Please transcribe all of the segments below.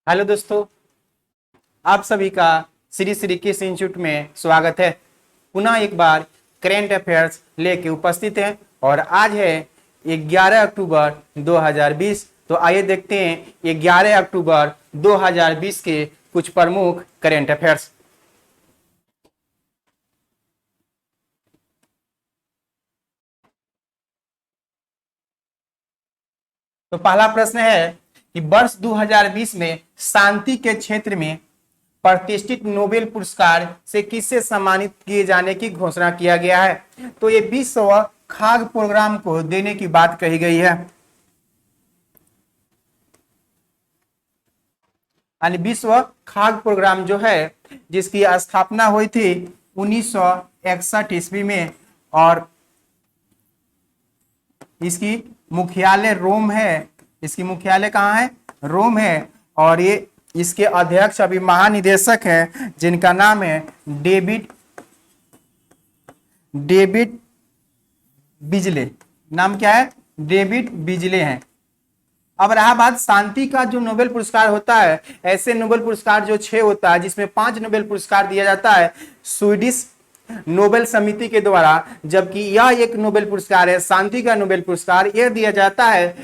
Hello दोस्तों, आप सभी का श्री श्री कृषि इंस्टीट्यूट में स्वागत है। पुनः एक बार करेंट अफेयर्स लेके उपस्थित हैं और आज है 11 अक्टूबर 2020। तो आइए देखते हैं 11 अक्टूबर 2020 के कुछ प्रमुख करेंट अफेयर्स। तो पहला प्रश्न है कि वर्ष 2020 में शांति के क्षेत्र में प्रतिष्ठित नोबेल पुरस्कार से किसे सम्मानित किए जाने की घोषणा किया गया है। तो ये विश्व खाद्य प्रोग्राम को देने की बात कही गई है। यानी विश्व खाद्य प्रोग्राम जो है जिसकी स्थापना हुई थी 1961 ईस्वी में और इसकी मुख्यालय रोम है। इसकी मुख्यालय कहाँ है? रोम है। और ये इसके अध्यक्ष अभी महानिदेशक हैं जिनका नाम है डेविड बिजले। नाम क्या है? डेविड बिजले हैं। अब रहा बात शांति का जो नोबेल पुरस्कार होता है, ऐसे नोबेल पुरस्कार जो 6 होता है जिसमें 5 नोबेल पुरस्कार दिया जाता है स्वीडिश नोबेल समिति के द्वारा, जबकि यह एक नोबेल पुरस्कार है शांति का नोबेल पुरस्कार, यह दिया जाता है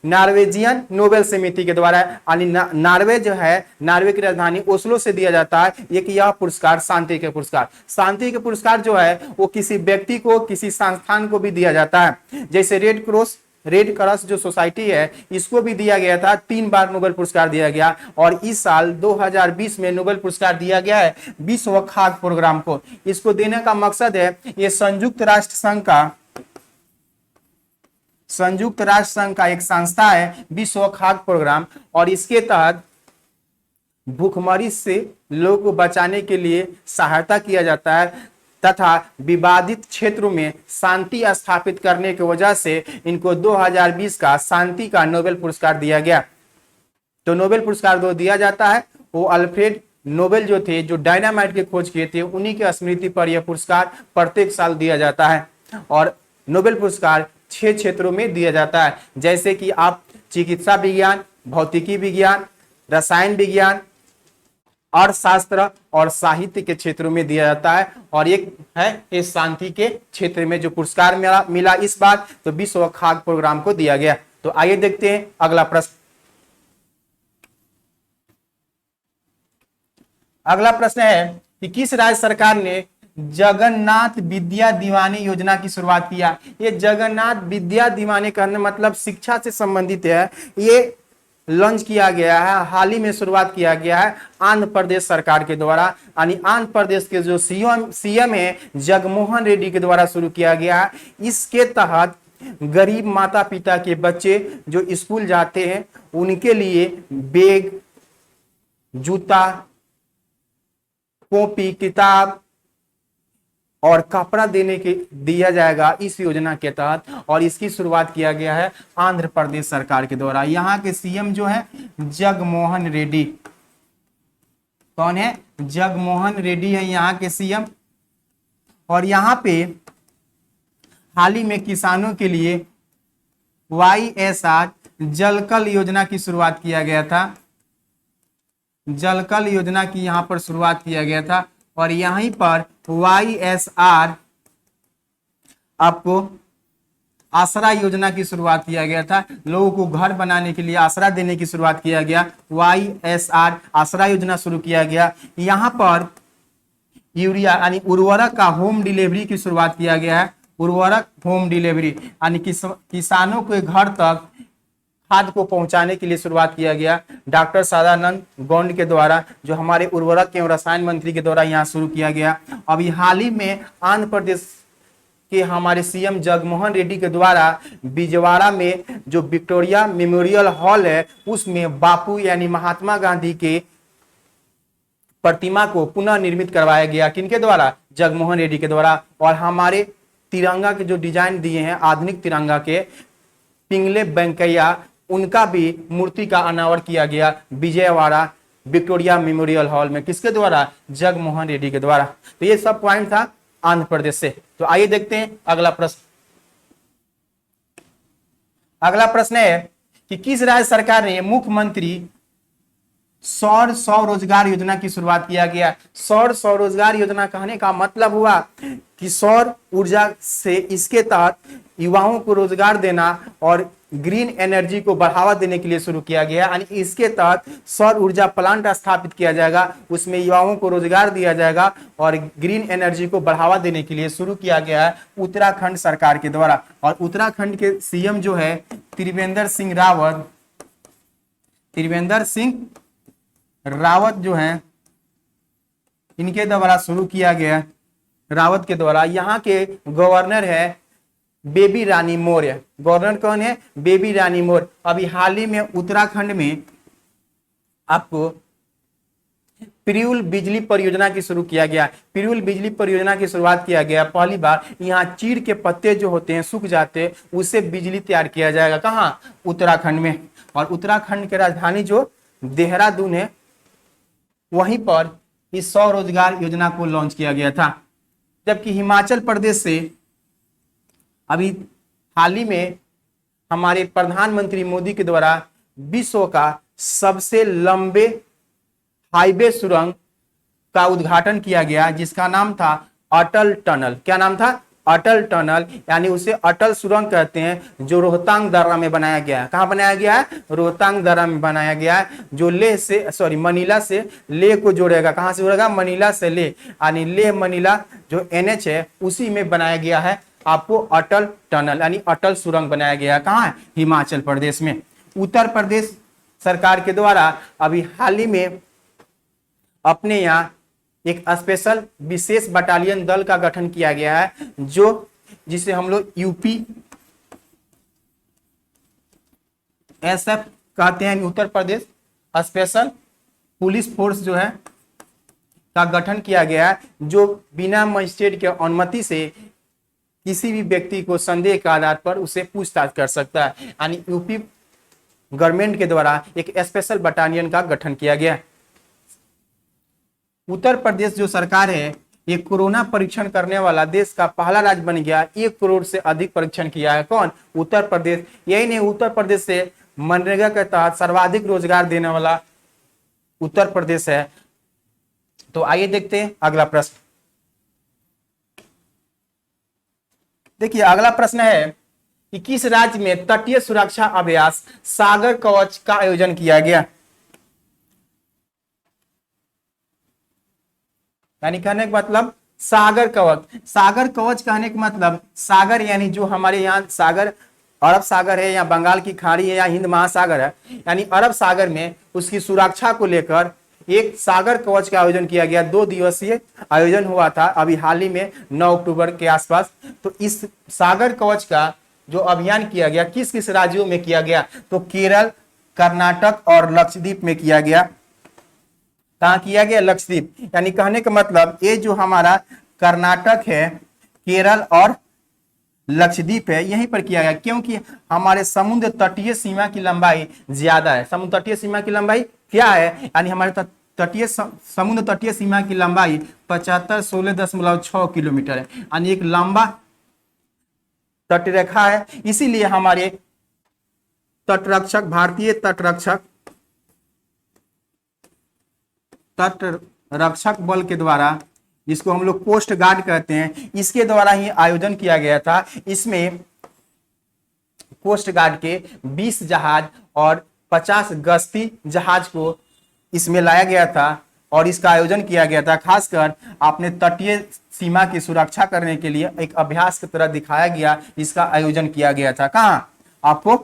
नॉर्वेजियन नोबेल समिति के द्वारा। यानी नॉर्वे जो है, नॉर्वे की राजधानी ओस्लो से दिया जाता है एक यह पुरस्कार शांति के पुरस्कार। शांति के पुरस्कार जो है वो किसी व्यक्ति को, किसी संस्थान को भी दिया जाता है। जैसे रेड क्रॉस जो सोसाइटी है इसको भी दिया गया था, 3 बार नोबेल पुरस्कार दिया गया। और इस साल 2020 में नोबेल पुरस्कार दिया गया है विश्व खाद्य प्रोग्राम को। इसको देने का मकसद है, ये संयुक्त राष्ट्र संघ का एक संस्था है विश्व खाद्य प्रोग्राम, और इसके तहत भूखमरी से लोगों को बचाने के लिए सहायता किया जाता है तथा विवादित क्षेत्रों में शांति स्थापित करने की वजह से इनको 2020 का शांति का नोबेल पुरस्कार दिया गया। तो नोबेल पुरस्कार जो दिया जाता है वो अल्फ्रेड नोबेल जो थे, जो डायनामाइट की खोज किए थे, उन्हीं की स्मृति पर यह पुरस्कार प्रत्येक साल दिया जाता है। और नोबेल पुरस्कार 6 क्षेत्रों में दिया जाता है, जैसे कि आप चिकित्सा विज्ञान, भौतिकी विज्ञान, रसायन विज्ञान, अर्थशास्त्र और साहित्य के क्षेत्रों में दिया जाता है। और एक है इस शांति के क्षेत्र में जो पुरस्कार मिला इस बार, तो विश्व खाद्य प्रोग्राम को दिया गया। तो आइए देखते हैं अगला प्रश्न। अगला प्रश्न है कि किस राज्य सरकार ने जगन्नाथ विद्या दीवानी योजना की शुरुआत किया। ये जगन्नाथ विद्या दीवानी कहने मतलब शिक्षा से संबंधित है। ये लॉन्च किया गया है, हाल ही में शुरुआत किया गया है आंध्र प्रदेश सरकार के द्वारा। यानी आंध्र प्रदेश के जो सीएम है जगनमोहन रेड्डी के द्वारा शुरू किया गया है। इसके तहत गरीब माता पिता के बच्चे जो स्कूल जाते हैं उनके लिए बैग, जूता, कॉपी, किताब और कपड़ा दिया जाएगा इस योजना के तहत। और इसकी शुरुआत किया गया है आंध्र प्रदेश सरकार के द्वारा। यहाँ के सीएम जो है जगनमोहन रेड्डी। कौन है? जगनमोहन रेड्डी है यहाँ के सीएम। और यहाँ पे हाल ही में किसानों के लिए YSR जलकल योजना की शुरुआत किया गया था। जलकल योजना की यहाँ पर शुरुआत किया गया था। और यहीं पर YSR आपको आसरा योजना की शुरुआत किया गया था। लोगों को घर बनाने के लिए आसरा देने की शुरुआत किया गया। YSR आसरा योजना शुरू किया गया। यहाँ पर यूरिया यानी उर्वरक का होम डिलीवरी की शुरुआत किया गया है। उर्वरक होम डिलीवरी यानी किसानों के घर तक खाद को पहुंचाने के लिए शुरुआत किया गया डॉक्टर सदानंद गौंड के द्वारा, जो हमारे उर्वरक एवं रसायन मंत्री के द्वारा यहाँ शुरू किया गया। अभी हाल ही में आंध्र प्रदेश के हमारे सीएम जगनमोहन रेड्डी के द्वारा बिजवाड़ा में जो विक्टोरिया मेमोरियल हॉल है उसमें बापू यानी महात्मा गांधी के प्रतिमा को पुनः निर्मित करवाया गया। किनके द्वारा? जगनमोहन रेड्डी के द्वारा। और हमारे तिरंगा के जो डिजाइन दिए हैं आधुनिक तिरंगा के, पिंगले वेंकैया, उनका भी मूर्ति का अनावरण किया गया विजयवाड़ा विक्टोरिया मेमोरियल हॉल में। किसके द्वारा? जगनमोहन रेड्डी के द्वारा। तो ये सब पॉइंट था आंध्र प्रदेश से। तो आइए देखते हैं अगला प्रश्न। अगला प्रश्न है कि किस राज्य सरकार ने मुख्यमंत्री सौर स्वरोजगार योजना की शुरुआत किया गया। सौर स्वरोजगार योजना कहने का मतलब हुआ कि सौर ऊर्जा से इसके तहत युवाओं को रोजगार देना और ग्रीन एनर्जी को बढ़ावा देने के लिए शुरू किया गया। यानी इसके तहत सौर ऊर्जा प्लांट स्थापित किया जाएगा, उसमें युवाओं को रोजगार दिया जाएगा और ग्रीन एनर्जी को बढ़ावा देने के लिए शुरू किया गया है उत्तराखंड सरकार के द्वारा। और उत्तराखंड के सीएम जो है त्रिवेंद्र सिंह रावत जो है, इनके द्वारा शुरू किया गया। रावत के द्वारा। यहाँ के गवर्नर है बेबी रानी मौर्य। गवर्नर कौन है? बेबी रानी मौर्य। अभी हाल ही में उत्तराखंड में आपको पिरूल बिजली परियोजना की शुरू किया गया। पिरूल बिजली परियोजना की शुरुआत किया गया। पहली बार यहाँ चीड़ के पत्ते जो होते हैं सूख जाते हैं, उससे बिजली तैयार किया जाएगा। कहाँ? उत्तराखंड में। और उत्तराखंड की राजधानी जो देहरादून है, वहीं पर इस स्वरोजगार योजना को लॉन्च किया गया था। जबकि हिमाचल प्रदेश से अभी हाल ही में हमारे प्रधानमंत्री मोदी के द्वारा विश्व का सबसे लंबे हाईवे सुरंग का उद्घाटन किया गया, जिसका नाम था अटल टनल। क्या नाम था? अटल टनल। यानी उसे अटल सुरंग कहते हैं, जो रोहतांग दर्रा में बनाया गया है। कहाँ बनाया गया है? रोहतांग दर्रा में बनाया गया है, जो मनीला से लेह को जोड़ेगा। कहाँ से जोड़ेगा? मनीला से लेह। यानी लेह मनीला जो NH है उसी में बनाया गया है आपको अटल टनल, यानी अटल सुरंग बनाया गया है। कहाँ है? हिमाचल प्रदेश में। उत्तर प्रदेश सरकार के द्वारा अभी हाल ही में अपने यहाँ एक स्पेशल विशेष बटालियन दल का गठन किया गया है, जिसे हम लोग UP SF कहते हैं। Uttar Pradesh special police force जो है का गठन किया गया है, जो बिना मजिस्ट्रेट के अनुमति से किसी भी व्यक्ति को संदेह के आधार पर उसे पूछताछ कर सकता है। यानी UP गवर्नमेंट के द्वारा एक स्पेशल बटालियन का गठन किया गया। उत्तर प्रदेश जो सरकार है, ये कोरोना परीक्षण करने वाला देश का पहला राज्य बन गया। 1 करोड़ से अधिक परीक्षण किया है। कौन? उत्तर प्रदेश। यही नहीं, उत्तर प्रदेश से मनरेगा के तहत सर्वाधिक रोजगार देने वाला उत्तर प्रदेश है। तो आइए देखते हैं अगला प्रश्न। देखिए अगला प्रश्न है कि किस राज्य में तटीय सुरक्षा अभ्यास सागर कवच का आयोजन किया गया? यानी कहने का मतलब सागर कवच। सागर कवच कहने का मतलब सागर यानी जो हमारे यहाँ सागर अरब सागर है या बंगाल की खाड़ी है या हिंद महासागर है, यानी अरब सागर में उसकी सुरक्षा को लेकर एक सागर कवच का आयोजन किया गया। 2 दिवसीय आयोजन हुआ था अभी हाल ही में 9 अक्टूबर के आसपास। तो इस सागर कवच का जो अभियान किया गया किस किस राज्यों में किया गया? तो केरल, कर्नाटक और लक्षद्वीप में किया गया। कहाँ किया गया? लक्षद्वीप। यानी कहने का मतलब ये जो हमारा कर्नाटक है, केरल और लक्षद्वीप है, यहीं पर किया गया, क्योंकि हमारे समुद्र तटीय सीमा की लंबाई ज्यादा है। समुद्र तटीय सीमा की लंबाई क्या है? यानी हमारे समुद्र तटीय सीमा की लंबाई 7516.6 किलोमीटर है। यानी एक लंबा तटरेखा है। इसीलिए हमारे तटरक्षक, भारतीय तटरक्षक बल के द्वारा, जिसको हम लोग कोस्ट गार्ड कहते हैं, इसके द्वारा ही आयोजन किया गया था। इसमें कोस्ट गार्ड के 20 जहाज और 50 गश्ती जहाज को इसमें लाया गया था और इसका आयोजन किया गया था। खासकर अपने तटीय सीमा की सुरक्षा करने के लिए एक अभ्यास की तरह दिखाया गया, इसका आयोजन किया गया था। कहाँ? आपको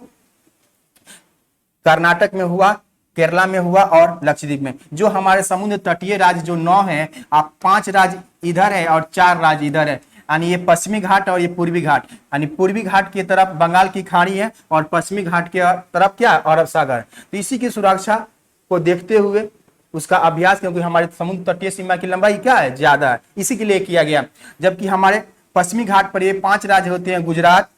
कर्नाटक में हुआ, केरला में हुआ और लक्षद्वीप में। जो हमारे समुद्र तटीय राज्य जो 9 है, आप 5 राज्य इधर है और 4 राज्य इधर है। यानी ये पश्चिमी घाट और ये पूर्वी घाट। यानी पूर्वी घाट की तरफ बंगाल की खाड़ी है और पश्चिमी घाट की तरफ क्या? अरब सागर। तो इसी की सुरक्षा को देखते हुए उसका अभ्यास, क्योंकि हमारे समुद्र तटीय सीमा की लंबाई क्या है? ज्यादा है, इसी के लिए किया गया। जबकि हमारे पश्चिमी घाट पर ये 5 राज्य होते हैं, गुजरात,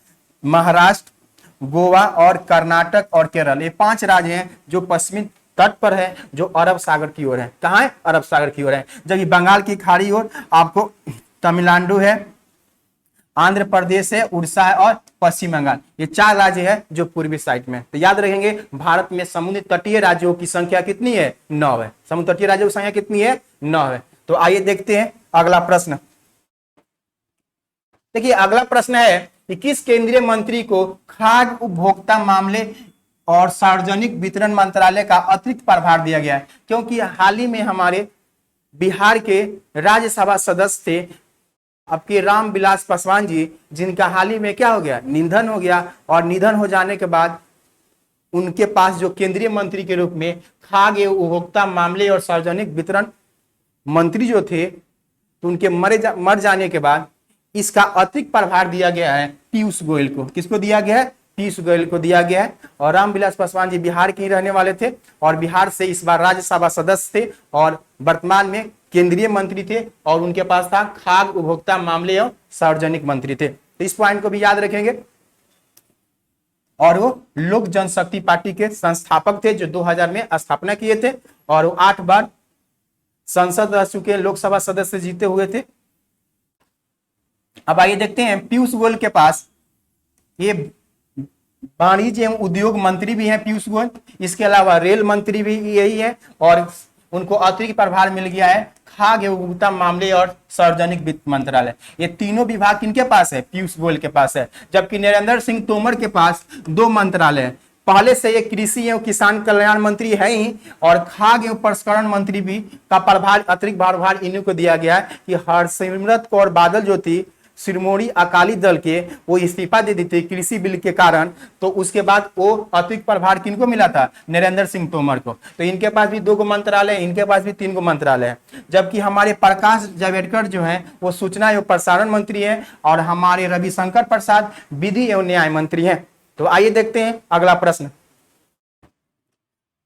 महाराष्ट्र, गोवा और कर्नाटक और केरल। ये 5 राज्य हैं जो पश्चिमी तट पर है, जो अरब सागर की ओर है। कहाँ है? अरब सागर की ओर है। जबकि बंगाल की खाड़ी ओर आपको तमिलनाडु है, आंध्र प्रदेश है, उड़ीसा है और पश्चिम बंगाल। ये 4 राज्य है जो पूर्वी साइड में। तो याद रखेंगे भारत में समुद्र तटीय राज्यों की संख्या कितनी है? 9 है। समुद्र तटीय राज्यों की संख्या कितनी है? 9 है। तो आइए देखते हैं अगला प्रश्न। देखिए अगला प्रश्न है कि किस केंद्रीय मंत्री को खाद्य उपभोक्ता मामले और सार्वजनिक वितरण मंत्रालय का अतिरिक्त प्रभार दिया गया है? क्योंकि हाल ही में हमारे बिहार के राज्यसभा सदस्य थे आपके रामविलास पासवान जी, जिनका हाल ही में क्या हो गया? निधन हो गया। और निधन हो जाने के बाद उनके पास जो केंद्रीय मंत्री के रूप में खाद्य उपभोक्ता मामले और सार्वजनिक वितरण मंत्री जो थे, तो उनके मर जाने के बाद इसका अतिरिक्त प्रभार दिया गया है पीयूष गोयल को। किसको दिया गया है? पीयूष गोयल को दिया गया है। और रामविलास पासवान जी बिहार के ही रहने वाले थे और बिहार से इस बार राज्यसभा सदस्य थे और वर्तमान में केंद्रीय मंत्री थे और उनके पास था खाद्य उपभोक्ता मामले और सार्वजनिक मंत्री थे। तो इस पॉइंट को भी याद रखेंगे। और वो लोक जनशक्ति पार्टी के संस्थापक थे जो 2000 में स्थापना किए थे और वो 8 बार संसद रह चुके, लोकसभा सदस्य जीते हुए थे। अब आइए देखते हैं पीयूष गोयल के पास ये वाणिज्य एवं उद्योग मंत्री भी हैं पीयूष गोयल, इसके अलावा रेल मंत्री भी यही है और उनको अतिरिक्त प्रभार मिल गया है खाद्य उपभोक्ता मामले और सार्वजनिक वित्त मंत्रालय। ये तीनों विभाग किनके पास है? पीयूष गोयल के पास है। जबकि नरेंद्र सिंह तोमर के पास 2 मंत्रालय है। पहले से ये कृषि एवं किसान कल्याण मंत्री है ही और खाद्य एवं प्रसंस्करण मंत्री भी का प्रभार, अतिरिक्त प्रभार इन्हीं को दिया गया है कि हरसिमरत कौर बादल जो थी शिरोमणि अकाली दल के, वो इस्तीफा दे दी थी कृषि बिल के कारण। तो उसके बाद वो अतिरिक्त प्रभार किनको मिला था? नरेंद्र सिंह तोमर को। तो इनके पास भी 2 मंत्रालय, इनके पास भी 3 मंत्रालय है। जबकि हमारे प्रकाश जावड़ेकर जो है वो सूचना एवं प्रसारण मंत्री है और हमारे रविशंकर प्रसाद विधि एवं न्याय मंत्री है। तो आइए देखते हैं अगला प्रश्न।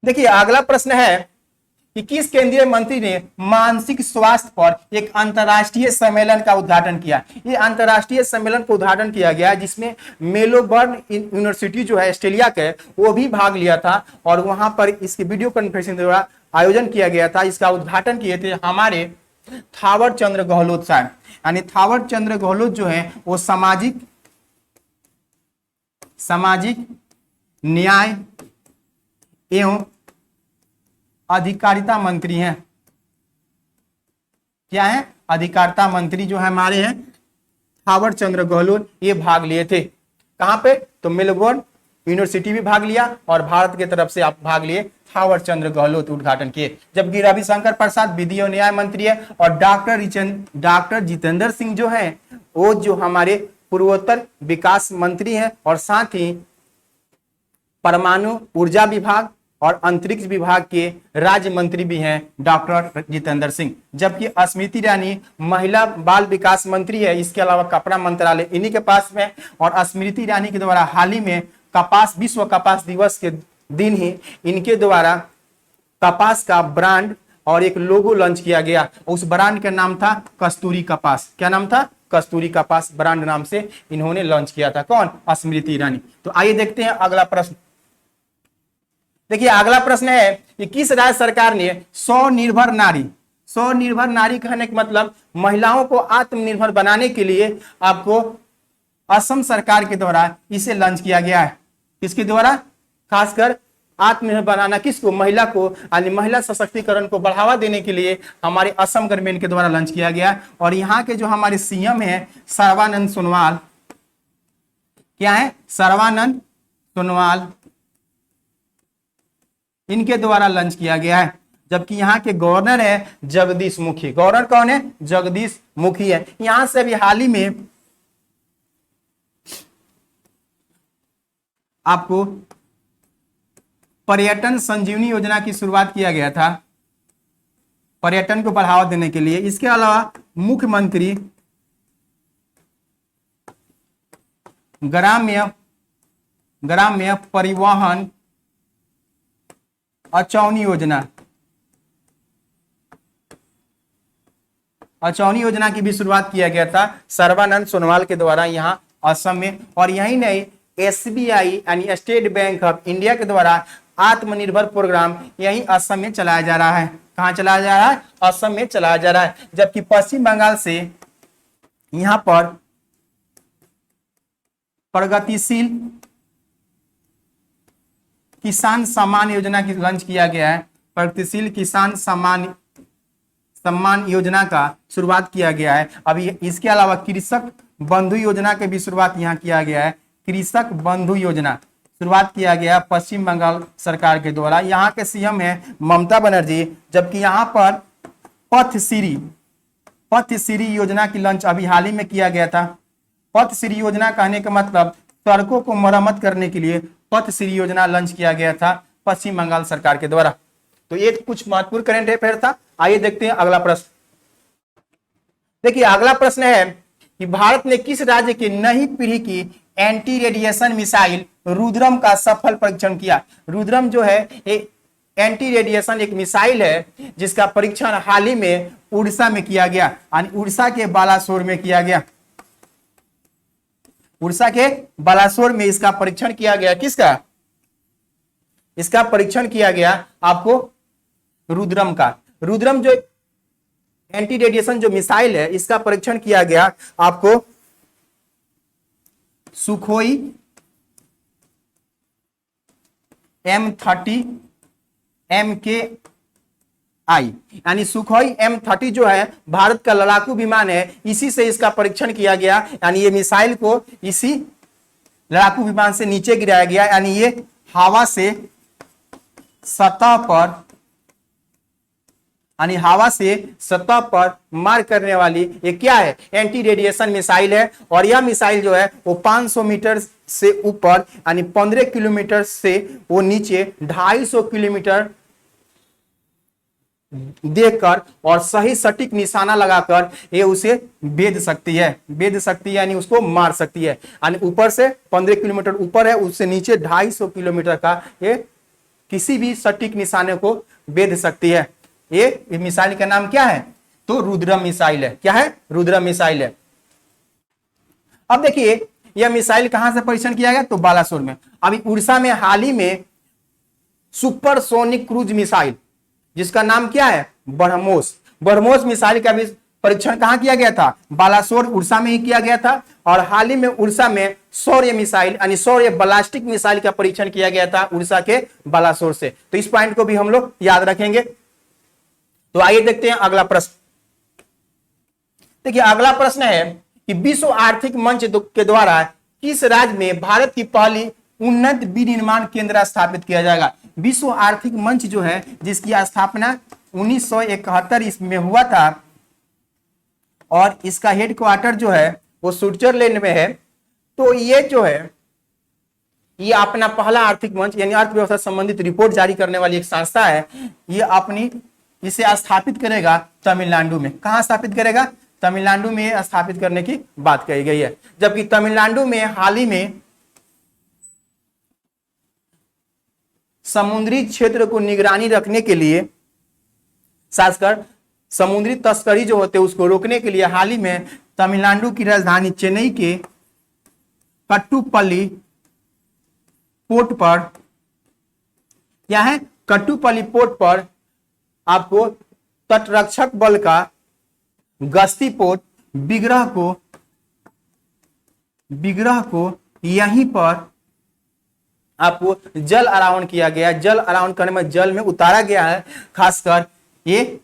देखिए अगला प्रश्न है कि किस केंद्रीय मंत्री ने मानसिक स्वास्थ्य पर एक अंतर्राष्ट्रीय सम्मेलन का उद्घाटन किया? ये अंतर्राष्ट्रीय सम्मेलन का उद्घाटन किया गया जिसमें मेलबर्न यूनिवर्सिटी जो है ऑस्ट्रेलिया के, वो भी भाग लिया था और वहां पर इसकी वीडियो कॉन्फ्रेंसिंग द्वारा आयोजन किया गया था। इसका उद्घाटन किए थे हमारे थावर चंद्र गहलोत साहब। यानी थावर चंद्र गहलोत जो है वो सामाजिक न्याय एवं अधिकारिता मंत्री हैं। क्या है? अधिकारिता मंत्री जो है हमारे हैं थावर चंद्र गहलोत, ये भाग लिए थे। कहां पे? तो मेलबोर्न यूनिवर्सिटी भी भाग लिया और भारत की तरफ से आप भाग लिए थावर चंद्र गहलोत उद्घाटन किए। जबकि रविशंकर प्रसाद विधि और न्याय मंत्री है और डॉक्टर जितेंद्र सिंह जो है वो जो हमारे पूर्वोत्तर विकास मंत्री हैं और साथ ही परमाणु ऊर्जा विभाग और अंतरिक्ष विभाग के राज्य मंत्री भी हैं डॉक्टर जितेंद्र सिंह। जबकि स्मृति ईरानी महिला बाल विकास मंत्री है, इसके अलावा कपड़ा मंत्रालय इन्हीं के पास में। और स्मृति ईरानी के द्वारा हाल ही में विश्व कपास दिवस के दिन ही इनके द्वारा कपास का ब्रांड और एक लोगो लॉन्च किया गया। उस ब्रांड का नाम था कस्तूरी कपास। क्या नाम था? कस्तूरी कपास ब्रांड नाम से इन्होंने लॉन्च किया था। कौन? स्मृति ईरानी। तो आइए देखते हैं अगला प्रश्न। देखिए अगला प्रश्न है कि किस राज्य सरकार ने स्वनिर्भर नारी कहने का मतलब महिलाओं को आत्मनिर्भर बनाने के लिए आपको असम सरकार के द्वारा इसे लॉन्च किया गया है। किसके द्वारा? खासकर आत्मनिर्भर बनाना किसको? महिला को, यानी महिला सशक्तिकरण को बढ़ावा देने के लिए हमारे असम गवर्नमेंट के द्वारा लॉन्च किया गया। और यहाँ के जो हमारे सीएम है सर्बानंद सोनोवाल, क्या है? सर्बानंद सोनोवाल, इनके द्वारा लॉन्च किया गया है। जबकि यहाँ के गवर्नर है जगदीश मुखी। गवर्नर कौन है? जगदीश मुखी है। यहां से अभी हाल ही में आपको पर्यटन संजीवनी योजना की शुरुआत किया गया था पर्यटन को बढ़ावा देने के लिए। इसके अलावा मुख्यमंत्री ग्राम्य परिवहन अचौनी योजना की भी शुरुआत किया गया था सर्बानंद सोनोवाल के द्वारा यहां असम में। और यही नहीं, एसबीआई यानी स्टेट बैंक ऑफ इंडिया के द्वारा आत्मनिर्भर प्रोग्राम यही असम में चलाया जा रहा है। कहां चलाया जा रहा है? असम में चलाया जा रहा है। जबकि पश्चिम बंगाल से यहां पर प्रगतिशील किसान सम्मान योजना की लॉन्च किया गया है। प्रगतिशील किसान सम्मान योजना का शुरुआत किया गया है। अभी इसके अलावा कृषक बंधु योजना की भी शुरुआत यहाँ किया गया है। कृषक बंधु योजना शुरुआत किया गया पश्चिम बंगाल सरकार के द्वारा। यहाँ के सीएम है ममता बनर्जी, जबकि यहाँ पर पथश्री योजना की लॉन्च अभी हाल ही में किया गया था। पथश्री योजना कहने का मतलब सड़कों को मरम्मत करने के लिए पथश्री योजना लॉन्च किया गया था पश्चिम बंगाल सरकार के द्वारा। तो ये कुछ महत्वपूर्ण करंट अफेयर था। आइए देखते हैं अगला प्रश्न। देखिए अगला प्रश्न है कि भारत ने किस राज्य की नई पीढ़ी की एंटी रेडिएशन मिसाइल रुद्रम का सफल परीक्षण किया। रुद्रम जो है एंटी रेडिएशन एक मिसाइल है जिसका परीक्षण हाल ही में उड़ीसा में किया गया, यानी उड़ीसा के बालासोर में किया गया। उड़ीसा के बालासोर में इसका परीक्षण किया गया। किसका? इसका परीक्षण किया गया आपको रुद्रम का। रुद्रम जो एंटी रेडिएशन जो मिसाइल है इसका परीक्षण किया गया आपको सुखोई M30 MKI, यानी सुखोई M30 जो है भारत का लड़ाकू विमान है, इसी से इसका परीक्षण किया गया। यानी ये मिसाइल को इसी लड़ाकू विमान से नीचे गिराया गया, यानी ये हवा से सतह पर, यानी हवा से सतह पर मार करने वाली ये क्या है? एंटी रेडिएशन मिसाइल है। और यह मिसाइल जो है वो 500 मीटर से ऊपर यानी 15 किलोमीटर से वो नीचे 250 किलोमीटर देखकर और सही सटीक निशाना लगाकर ये उसे भेद सकती है यानी उसको मार सकती है। यानी ऊपर से 15 किलोमीटर ऊपर है, उससे नीचे 250 किलोमीटर का ये किसी भी सटीक निशाने को भेद सकती है। ये मिसाइल का नाम क्या है? तो रुद्रम मिसाइल है। क्या है? रुद्रम मिसाइल है। अब देखिए यह मिसाइल कहां से परीक्षण किया गया? तो बालासोर में। अभी उड़ीसा में हाल ही में सुपरसोनिक क्रूज मिसाइल जिसका नाम क्या है? ब्रह्मोस मिसाइल का भी परीक्षण कहां किया गया था? बालासोर उड़ीसा में ही किया गया था। और हाल ही में उड़ीसा में सौर्य मिसाइल यानी सौर्य बैलिस्टिक मिसाइल का परीक्षण किया गया था उड़ीसा के बालासोर से। तो इस पॉइंट को भी हम लोग याद रखेंगे। तो आइए देखते हैं अगला प्रश्न। देखिए अगला प्रश्न है कि विश्व आर्थिक मंच के द्वारा किस राज्य में भारत की पहली उन्नत विनिर्माण केंद्र स्थापित किया जाएगा? विश्व आर्थिक मंच जो है जिसकी स्थापना 1971 ईस्वी में हुआ था और इसका हेडक्वार्टर जो है वो स्विट्जरलैंड में है। तो ये जो है ये अपना पहला आर्थिक मंच यानी अर्थव्यवस्था संबंधित रिपोर्ट जारी करने वाली एक संस्था है। ये इसे स्थापित करेगा तमिलनाडु में। कहां स्थापित करेगा? तमिलनाडु में स्थापित करने की बात कही गई है। जबकि तमिलनाडु में हाल ही में समुद्री क्षेत्र को निगरानी रखने के लिए, खासकर समुद्री तस्करी जो होते हैं उसको रोकने के लिए हाल ही में तमिलनाडु की राजधानी चेन्नई के कट्टुपल्ली पोर्ट पर, क्या है? कट्टुपल्ली पोर्ट पर आपको तटरक्षक बल का गश्ती पोत विग्रह को यहीं पर आपको जल आरोहण किया गया। जल आरोहण करने में जल में उतारा गया है, खासकर ये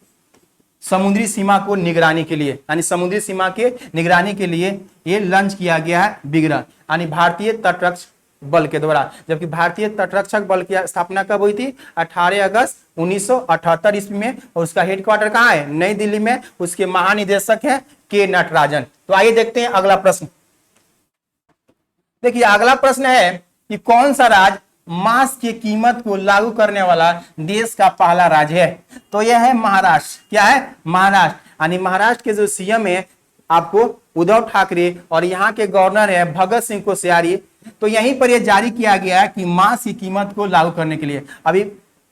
समुद्री सीमा को निगरानी के लिए, यानी समुद्री सीमा के निगरानी के लिए ये लॉन्च किया गया है विग्रह, यानी भारतीय तटरक्षक बल के द्वारा। जबकि भारतीय तटरक्षक बल की स्थापना कब हुई थी? 18 अगस्त 1978 ईस्वी में। और उसका हेडक्वार्टर कहाँ है? नई दिल्ली में। उसके महानिदेशक हैं के नटराजन। तो आइए देखते हैं अगला प्रश्न। देखिए अगला प्रश्न है कि कौन सा राज्य मांस की कीमत को लागू करने वाला देश का पहला राज्य है? तो यह है महाराष्ट्र। क्या है? महाराष्ट्र। यानी महाराष्ट्र के जो सीएम है आपको उद्धव ठाकरे और यहाँ के गवर्नर है भगत सिंह कोश्यारी। तो यहीं पर यह जारी किया गया है कि मांस की कीमत को लागू करने के लिए। अभी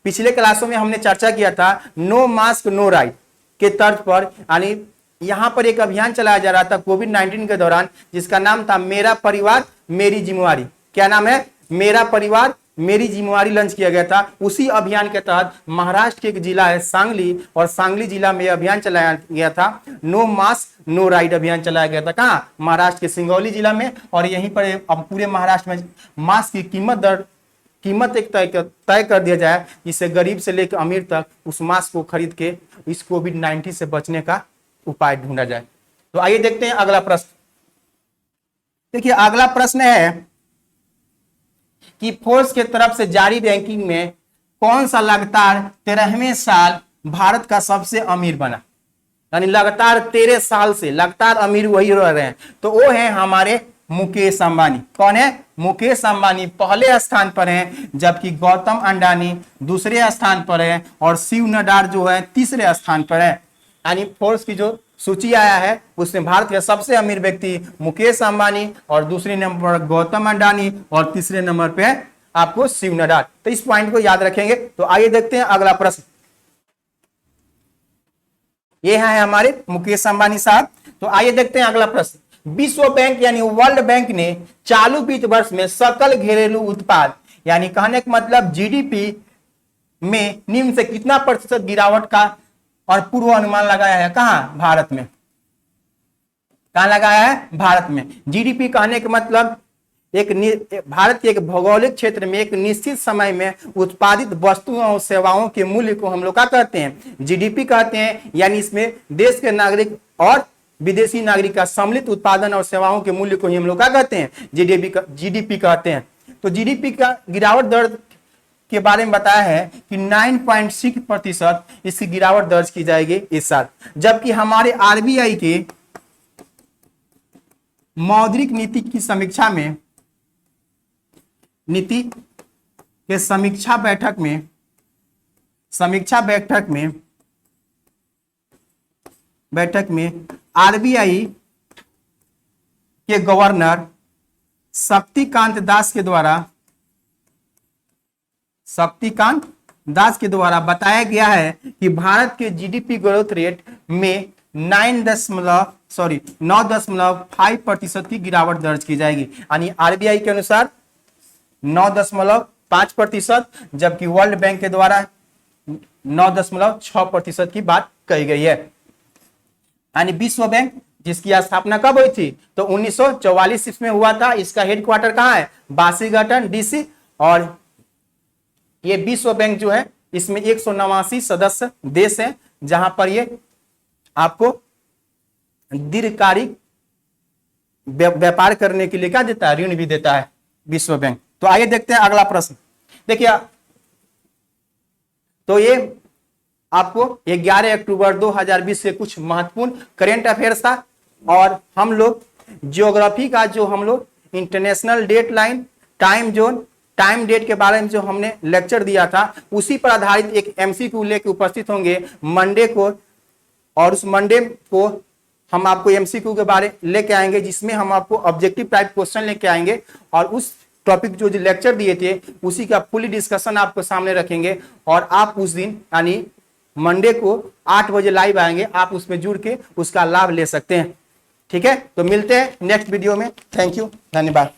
पिछले क्लासों में हमने चर्चा किया था नो मास्क नो राइट के तर्ज पर, यानी यहां पर एक अभियान चलाया जा रहा था कोविड-19 के दौरान जिसका नाम था मेरा परिवार मेरी जिम्मेवारी। क्या नाम है? मेरा परिवार मेरी जिम्मेवारी लॉन्च किया गया था। उसी अभियान के तहत महाराष्ट्र के एक जिला है सांगली, और सांगली जिला में अभियान चलाया गया था, नो मास्क नो राइड अभियान चलाया गया था। कहाँ? महाराष्ट्र के सिंगरौली जिला में। और यहीं पर अब पूरे महाराष्ट्र में मास्क की कीमत एक तय कर दिया जाए, जिससे गरीब से लेकर अमीर तक उस मास्क को खरीद के इस कोविड-19 से बचने का उपाय ढूंढा जाए। तो आइए देखते हैं अगला प्रश्न। देखिए अगला प्रश्न है कि फोर्स के तरफ से जारी रैंकिंग में कौन सा लगातार 13वें साल भारत का सबसे अमीर बना? यानी लगातार 13 साल से लगातार अमीर वही रह रहे हैं, तो वो है हमारे मुकेश अंबानी। कौन है? मुकेश अंबानी पहले स्थान पर हैं, जबकि गौतम अंडानी दूसरे स्थान पर है, और शिव नडार जो है तीसरे स्थान पर है। यानी फोर्स की जो सूची आया है उसमें भारत के सबसे अमीर व्यक्ति मुकेश अंबानी, और दूसरे नंबर पर गौतम अंडानी, और तीसरे नंबर पे है आपको शिव नडार। तो इस पॉइंट को याद रखेंगे। तो आइए देखते हैं अगला प्रश्न। ये है हमारे मुकेश अंबानी साहब। तो आइए देखते हैं अगला प्रश्न। विश्व बैंक यानी वर्ल्ड बैंक ने चालू वित्त वर्ष में सकल घरेलू उत्पाद यानी कहने का मतलब जीडीपी में निम्न से कितना प्रतिशत गिरावट का और पूर्व अनुमान लगाया है? कहां? भारत में। कहां लगाया है? भारत में। जीडीपी कहने का मतलब भारत के एक भौगोलिक क्षेत्र में एक निश्चित समय में उत्पादित वस्तुओं और सेवाओं के मूल्य को हम लोग क्या कहते हैं? जीडीपी कहते हैं। यानी इसमें देश के नागरिक और विदेशी नागरिक का सम्मिलित उत्पादन और सेवाओं के मूल्य को ही हम लोग क्या कहते हैं? जीडीपी कहते हैं। तो जीडीपी का गिरावट दर के बारे में बताया है कि 9.6% इसकी गिरावट दर्ज की जाएगी इस साल। जबकि हमारे आरबीआई के मौद्रिक नीति की समीक्षा में बैठक में आरबीआई के गवर्नर शक्तिकांत दास के द्वारा बताया गया है कि भारत के जीडीपी ग्रोथ रेट में 9.5% की गिरावट दर्ज की जाएगी। यानी आरबीआई के अनुसार 9.5%, जबकि वर्ल्ड बैंक के द्वारा 9.6% की बात कही गई है। यानी विश्व बैंक जिसकी स्थापना कब हुई थी? तो 1944 में हुआ था। इसका हेडक्वार्टर कहाँ है? Washington DC. और ये विश्व बैंक जो है इसमें 189 सदस्य देश हैं, जहां पर ये आपको दीर्घकालिक व्यापार करने के लिए क्या देता है? ऋण भी देता है विश्व बैंक। तो आइए देखते हैं अगला प्रश्न। देखिए तो ये आपको 11 अक्टूबर 2020 से कुछ महत्वपूर्ण करेंट अफेयर्स था, और हम लोग ज्योग्राफी का जो हम लोग international date line, time zone, time date के बारे में जो हमने लेक्चर दिया था, उसी पर आधारित एक एमसीक्यू लेके उपस्थित होंगे मंडे को। और उस मंडे को हम आपको एमसीक्यू के बारे लेके आएंगे, जिसमें हम आपको ऑब्जेक्टिव टाइप क्वेश्चन लेके आएंगे, और उस टॉपिक जो लेक्चर दिए थे उसी का फुली डिस्कशन आपको सामने रखेंगे। और आप उस दिन यानी मंडे को 8 बजे लाइव आएंगे, आप उसमें जुड़ के उसका लाभ ले सकते हैं। ठीक है, तो मिलते हैं नेक्स्ट वीडियो में। थैंक यू, धन्यवाद।